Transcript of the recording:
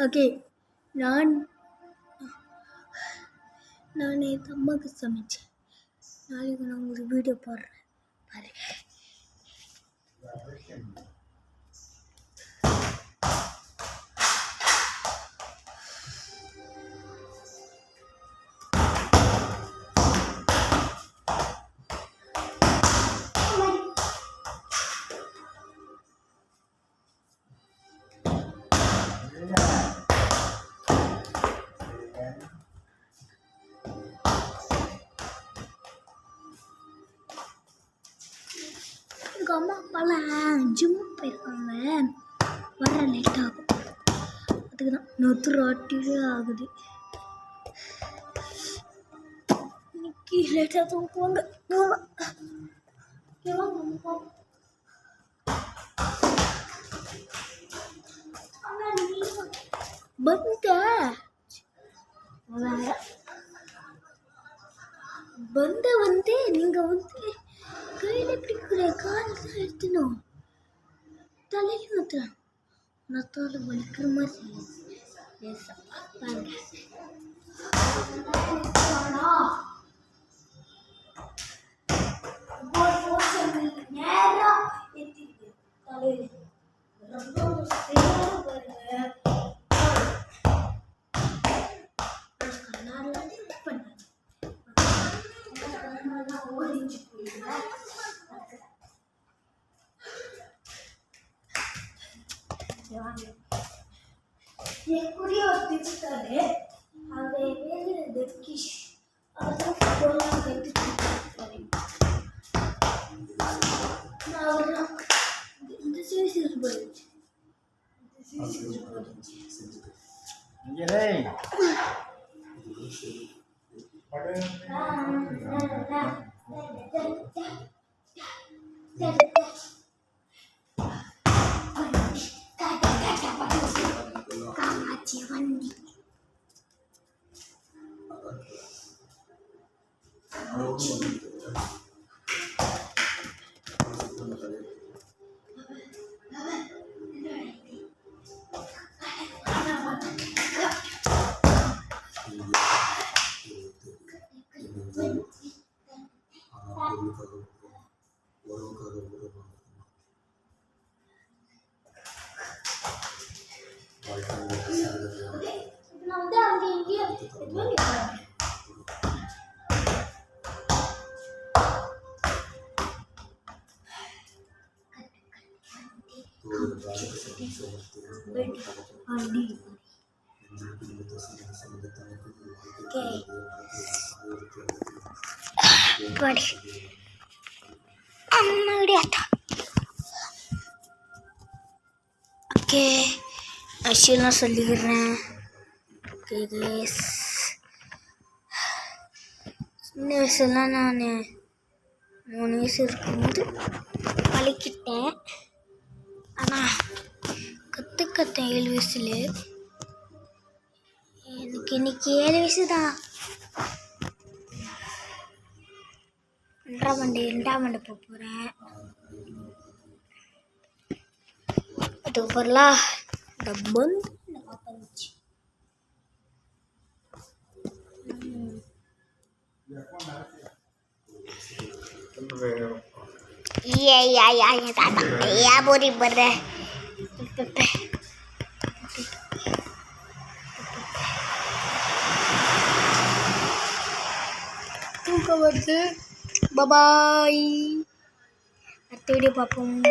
Okay, நான் நேற்று அம்மாவுக்கு சமைச்சேன். நாளைக்கு நான் உங்களுக்கு வீடியோ போடுறேன் பாருங்க. எங்கள் அம்மா அப்பாலாம் ஜிம்மு போயிருக்காங்க, வர லேட் ஆகும். அதுக்கு தான் நொத்துராட்டிவே ஆகுது. இன்னைக்கு லேட்டாக தூங்குவாங்க. வந்து நீங்கள் வந்து கையில் எப்படி கால் தான் எடுத்துணும், தலையில் ஊற்றலாம். நத்தால வலிக்கிற மாதிரி பாருங்க. குறிய வச்சுட்டாரு, அதை பேரு தர்கிஷ். அதான் இந்த சீஸ் போயிடுச்சு. வண்டி ஓகே, விஷயம்லாம் சொல்லிடுறேன். ஓகே கேஸ், சின்ன வயசுலாம் நான் 3 வயசு இருக்கும்போது பழக்கிட்டேன். ஆனால் கற்றுக்கத்தேன் 7 வயசுல. எனக்கு இன்னைக்கு 7 வயசு தான். 2ஆம் ஆண்டு போக போகிறேன். அதுக்கப்புறம்லாம் இந்த பந்து பார்த்துச்சு. बोरी बर தூக்கம் வருது. பபாய். அடுத்த வீடியோ பார்ப்போம்.